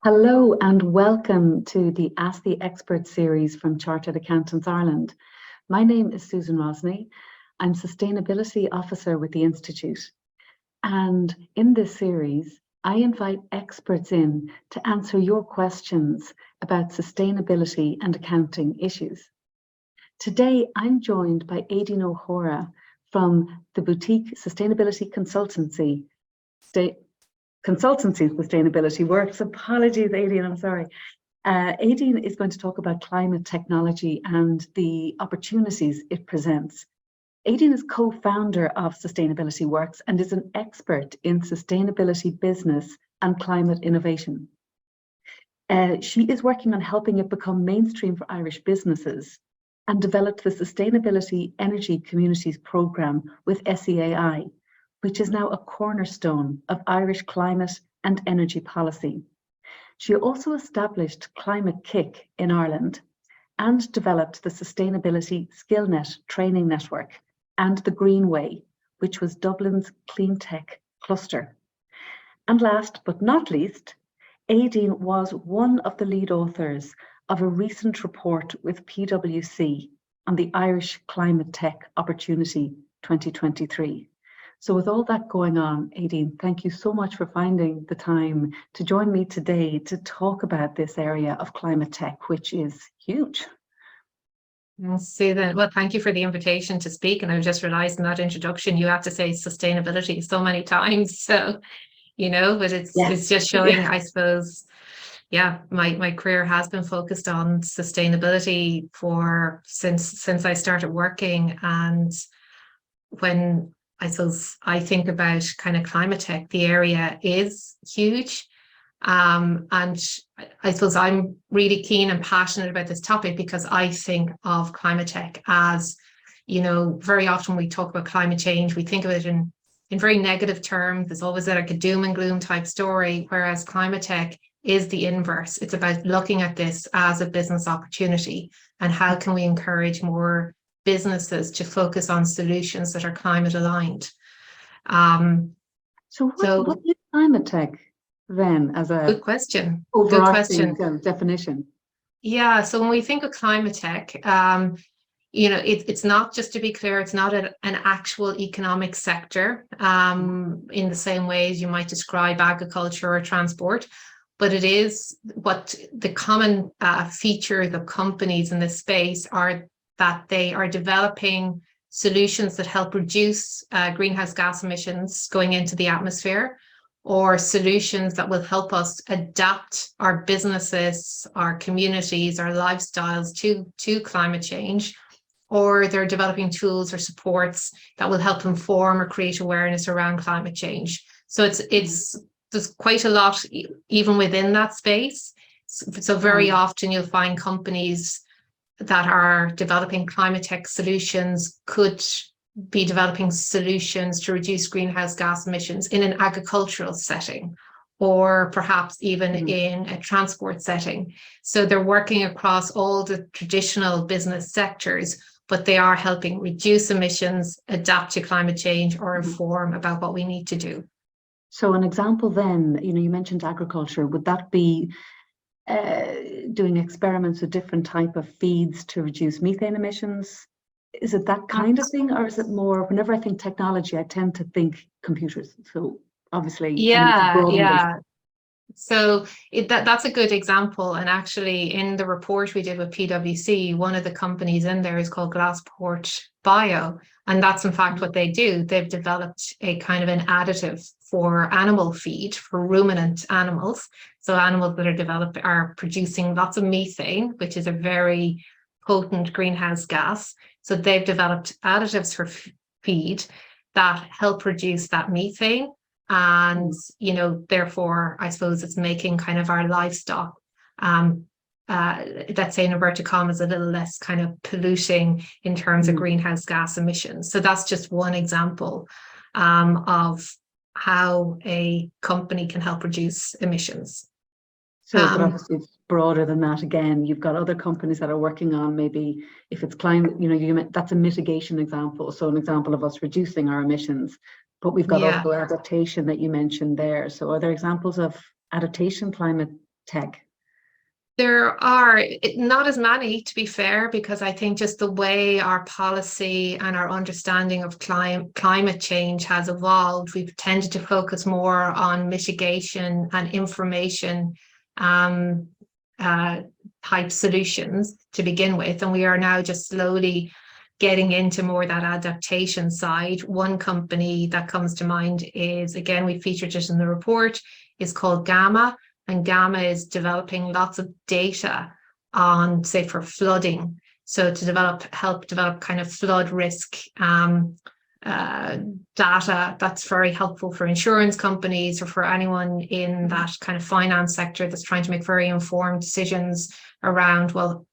Hello and welcome to the Ask the Expert series from Chartered Accountants Ireland. My name is Susan Rosney. I'm Sustainability Officer with the Institute. And in this series, I invite experts in to answer your questions about sustainability and accounting issues. Today, I'm joined by Aideen O'Hora from the boutique sustainability consultancy, SustainabilityWorks. Apologies, Aideen, I'm sorry. Aideen is going to talk about climate technology and the opportunities it presents. Aideen is co-founder of SustainabilityWorks and is an expert in sustainability business and climate innovation. She is working on helping it become mainstream for Irish businesses and developed the Sustainability Energy Communities Programme with SEAI, which is now a cornerstone of Irish climate and energy policy. She also established Climate Kick in Ireland and developed the Sustainability SkillNet training network and the Greenway, which was Dublin's clean tech cluster. And last but not least, Aideen was one of the lead authors of a recent report with PwC on the Irish Climate Tech Opportunity 2023. So with all that going on, Aideen, thank you so much for finding the time to join me today to talk about this area of climate tech, which is huge. Susan, well, thank you for the invitation to speak. And I just realized in that introduction, you have to say sustainability so many times. So, but it's just showing, I suppose, my career has been focused on sustainability since I started working. And when I think about kind of climate tech, the area is huge. And I suppose I'm really keen and passionate about this topic because I think of climate tech as, very often we talk about climate change, we think of it in very negative terms. There's always like a doom and gloom type story, whereas climate tech is the inverse. It's about looking at this as a business opportunity and how can we encourage more businesses to focus on solutions that are climate aligned. So what is climate tech then as a good question? Overarching definition? Yeah, so when we think of climate tech, it's not, just to be clear, it's not an actual economic sector in the same way as you might describe agriculture or transport, but it is what the common features of companies in this space are, that they are developing solutions that help reduce greenhouse gas emissions going into the atmosphere, or solutions that will help us adapt our businesses, our communities, our lifestyles to climate change, or they're developing tools or supports that will help inform or create awareness around climate change. So there's quite a lot even within that space. So very often you'll find companies that are developing climate tech solutions could be developing solutions to reduce greenhouse gas emissions in an agricultural setting, or perhaps even in a transport setting. So they're working across all the traditional business sectors, but they are helping reduce emissions, adapt to climate change, or inform about what we need to do. So an example then, you mentioned agriculture. Would that be doing experiments with different type of feeds to reduce methane emissions? Is it that kind of thing, or is it more, whenever I think technology, I tend to think computers. So obviously, So that's a good example. And actually in the report we did with PwC, one of the companies in there is called Glassport Bio. And that's in fact what they do. They've developed a kind of an additive for animal feed for ruminant animals. So animals that are producing lots of methane, which is a very potent greenhouse gas. So they've developed additives for feed that help reduce that methane. And, therefore, I suppose it's making kind of our livestock, let's say in inverted commas, a little less kind of polluting in terms of greenhouse gas emissions. So that's just one example of how a company can help reduce emissions. So but obviously it's broader than that. Again, you've got other companies that are working on, maybe if it's climate, that's a mitigation example. So an example of us reducing our emissions, but we've got also adaptation that you mentioned there. So are there examples of adaptation climate tech? There are not as many, to be fair, because I think just the way our policy and our understanding of climate change has evolved, we've tended to focus more on mitigation and information um, type solutions to begin with. And we are now just slowly getting into more that adaptation side. One company that comes to mind is, again, we featured it in the report, is called Gamma. And Gamma is developing lots of data on, say, for flooding. So to help develop kind of flood risk data that's very helpful for insurance companies or for anyone in that kind of finance sector that's trying to make very informed decisions around, well,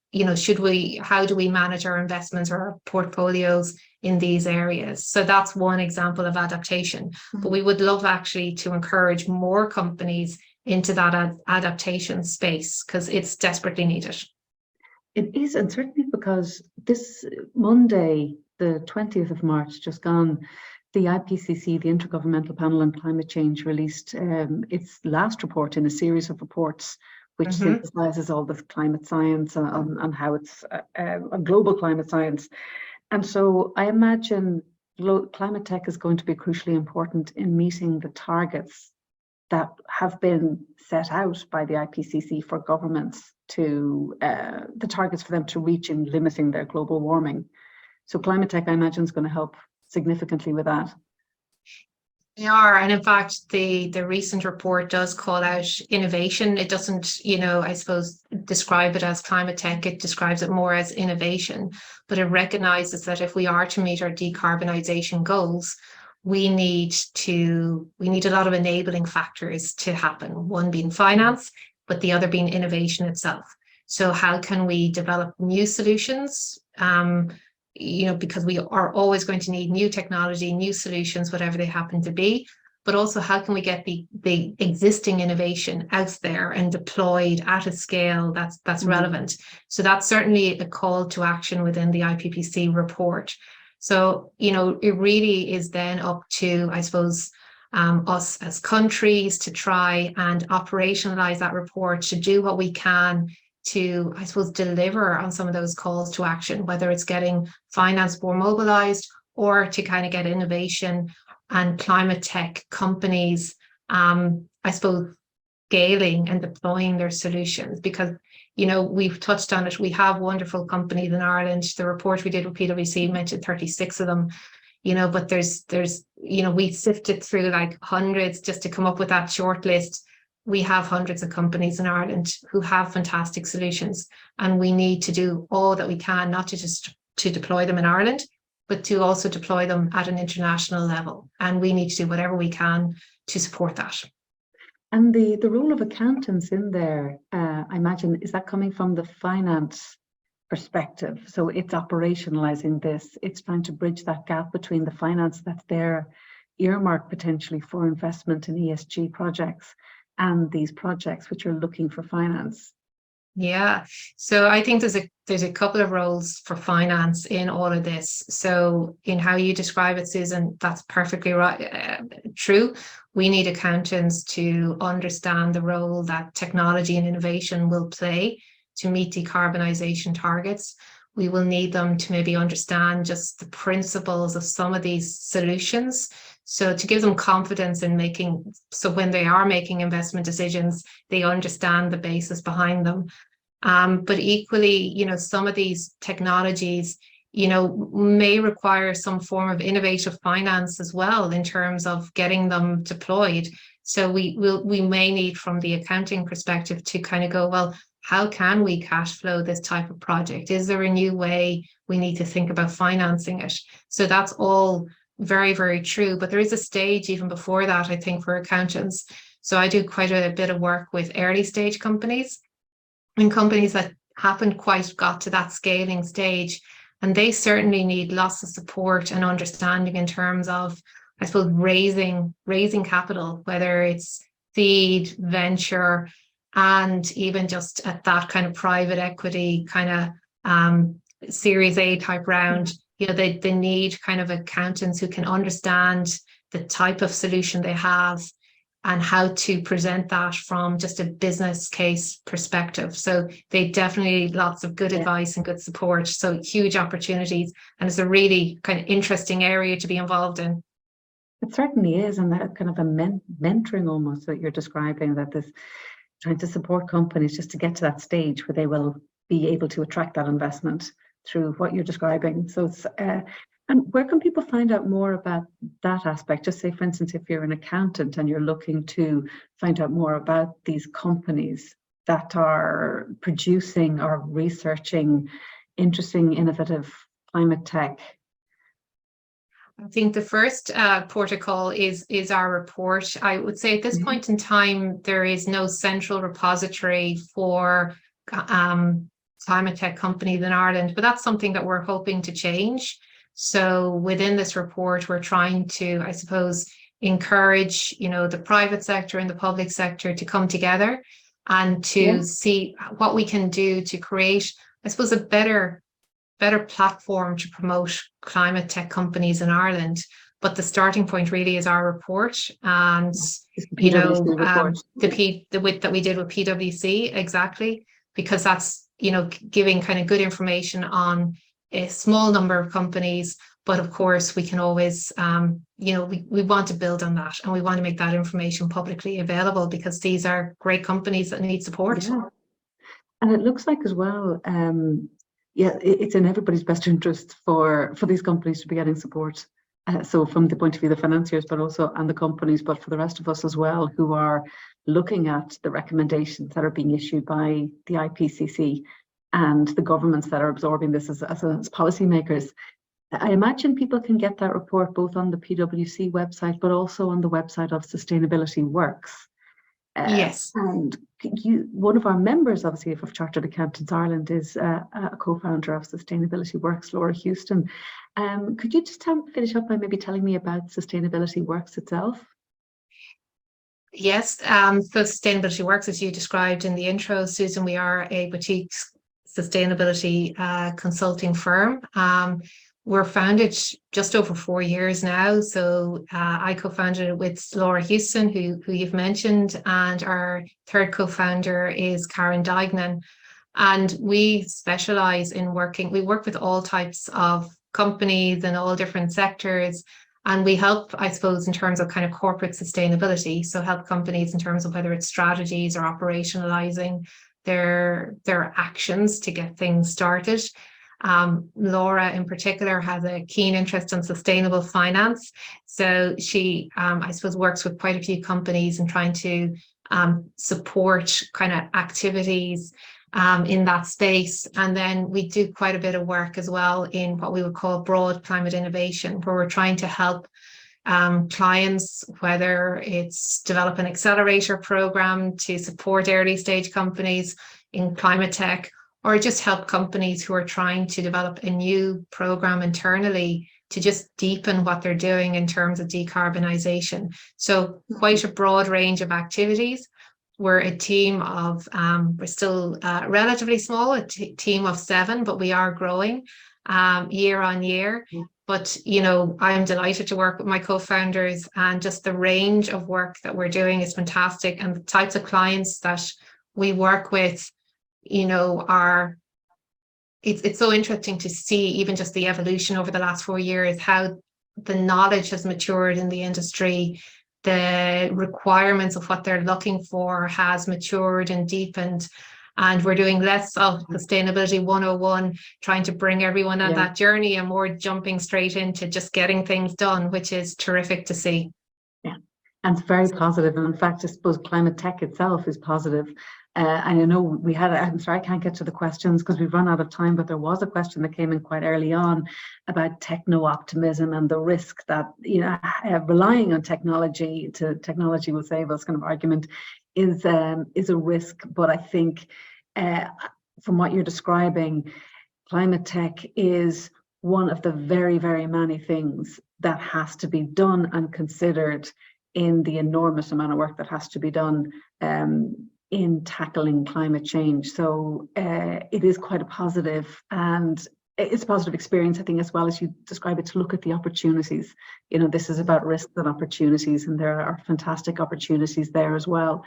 how do we manage our investments or our portfolios in these areas? So that's one example of adaptation. But we would love actually to encourage more companies into that adaptation space because it's desperately needed. It is, and certainly because this Monday, the 20th of March, just gone, the IPCC, the Intergovernmental Panel on Climate Change, released its last report in a series of reports which synthesizes all the climate science and how it's a global climate science. And so I imagine climate tech is going to be crucially important in meeting the targets that have been set out by the IPCC for governments to the targets for them to reach in limiting their global warming. So climate tech, I imagine, is going to help significantly with that. They are, and in fact, the recent report does call out innovation. It doesn't, I suppose, describe it as climate tech. It describes it more as innovation, but it recognizes that if we are to meet our decarbonisation goals, we need a lot of enabling factors to happen, one being finance, but the other being innovation itself. So how can we develop new solutions? Because we are always going to need new technology, new solutions, whatever they happen to be, but also how can we get the existing innovation out there and deployed at a scale that's relevant? So that's certainly a call to action within the IPCC report. So, it really is then up to, I suppose, us as countries to try and operationalize that report, to do what we can to, I suppose, deliver on some of those calls to action, whether it's getting finance more mobilized or to kind of get innovation and climate tech companies, I suppose, scaling and deploying their solutions. Because we've touched on it. We have wonderful companies in Ireland. The report we did with PwC mentioned 36 of them, but there's we sifted through like hundreds just to come up with that short list. We have hundreds of companies in Ireland who have fantastic solutions, and we need to do all that we can, not just to deploy them in Ireland, but to also deploy them at an international level. And we need to do whatever we can to support that. And the role of accountants in there, I imagine, is that coming from the finance perspective? So it's operationalizing this, it's trying to bridge that gap between the finance that's there, earmarked potentially for investment in ESG projects, and these projects which are looking for finance. Yeah, so I think there's a couple of roles for finance in all of this. So in how you describe it, Susan, that's perfectly right. True. We need accountants to understand the role that technology and innovation will play to meet decarbonisation targets. We will need them to maybe understand just the principles of some of these solutions. So to give them confidence in so when they are making investment decisions, they understand the basis behind them. But equally, some of these technologies, may require some form of innovative finance as well in terms of getting them deployed. So we may need, from the accounting perspective, to kind of go, well, how can we cash flow this type of project? Is there a new way we need to think about financing it? So that's all very, very true. But there is a stage even before that, I think, for accountants. So I do quite a bit of work with early stage companies and companies that haven't quite got to that scaling stage. And they certainly need lots of support and understanding in terms of, I suppose, raising capital, whether it's seed, venture, and even just at that kind of private equity kind of Series A type round. They need kind of accountants who can understand the type of solution they have, and how to present that from just a business case perspective. So they definitely lots of good advice and good support. So huge opportunities, and it's a really kind of interesting area to be involved in. It certainly is, and that kind of a mentoring almost that you're describing, that this trying to support companies just to get to that stage where they will be able to attract that investment through what you're describing. So it's and where can people find out more about that aspect? Just say, for instance, if you're an accountant and you're looking to find out more about these companies that are producing or researching interesting, innovative climate tech. I think the first port of call is our report. I would say at this point in time, there is no central repository for climate tech companies in Ireland, but that's something that we're hoping to change. So within this report, we're trying to, I suppose, encourage, the private sector and the public sector to come together and to see what we can do to create, I suppose, a better platform to promote climate tech companies in Ireland. But the starting point really is our report, and the width that we did with PwC, exactly, because that's giving kind of good information on a small number of companies. But of course, we can always, we want to build on that, and we want to make that information publicly available, because these are great companies that need support. Yeah. And it looks like as well, it's in everybody's best interest for these companies to be getting support. So from the point of view of the financiers, but also and the companies, but for the rest of us as well, who are looking at the recommendations that are being issued by the IPCC and the governments that are absorbing this as policymakers. I imagine people can get that report both on the PwC website, but also on the website of SustainabilityWorks. Yes. And one of our members, obviously, of Chartered Accountants Ireland is a co-founder of SustainabilityWorks, Laura Houston. Could you just finish up by maybe telling me about SustainabilityWorks itself? Yes. So SustainabilityWorks, as you described in the intro, Susan, we are a boutique sustainability consulting firm. We're founded just over 4 years now. So I co-founded it with Laura Houston, who you've mentioned, and our third co-founder is Karen Dignan. And we specialize in we work with all types of companies in all different sectors. And we help, I suppose, in terms of kind of corporate sustainability. So help companies in terms of whether it's strategies or operationalizing their actions to get things started. Laura in particular has a keen interest in sustainable finance. So she, I suppose, works with quite a few companies in trying to support kind of activities in that space. And then we do quite a bit of work as well in what we would call broad climate innovation, where we're trying to help clients, whether it's develop an accelerator program to support early stage companies in climate tech, or just help companies who are trying to develop a new program internally to just deepen what they're doing in terms of decarbonisation. So quite a broad range of activities. We're a team of, we're still relatively small, a team of 7, but we are growing year on year. But, I'm delighted to work with my co-founders, and just the range of work that we're doing is fantastic. And the types of clients that we work with, it's so interesting to see even just the evolution over the last 4 years, how the knowledge has matured in the industry. The requirements of what they're looking for has matured and deepened. And we're doing less of Sustainability 101, trying to bring everyone on that journey, and more jumping straight into just getting things done, which is terrific to see. Yeah, and it's very positive. And in fact, I suppose climate tech itself is positive. And I know I'm sorry, I can't get to the questions because we've run out of time, but there was a question that came in quite early on about techno-optimism and the risk that, relying on technology will save us kind of argument is a risk. But I think from what you're describing, climate tech is one of the very, very many things that has to be done and considered in the enormous amount of work that has to be done in tackling climate change. So it is quite a positive, and it's a positive experience, I think, as well as you describe it, to look at the opportunities. You know, this is about risks and opportunities, and there are fantastic opportunities there as well.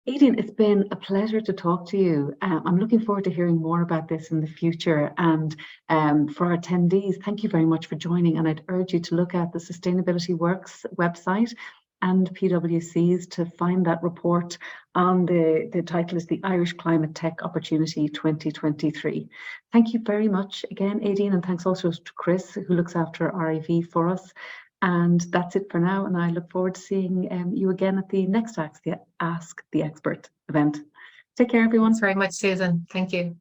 Aideen, it's been a pleasure to talk to you. I'm looking forward to hearing more about this in the future. And for our attendees, thank you very much for joining. And I'd urge you to look at the SustainabilityWorks website and PwC's to find that report on the title is the Irish Climate Tech Opportunity 2023. Thank you very much again, Aideen, and thanks also to Chris, who looks after RIV for us. And that's it for now, and I look forward to seeing you again at the next Ask the Expert event. Take care, everyone. Thanks very much, Susan. Thank you.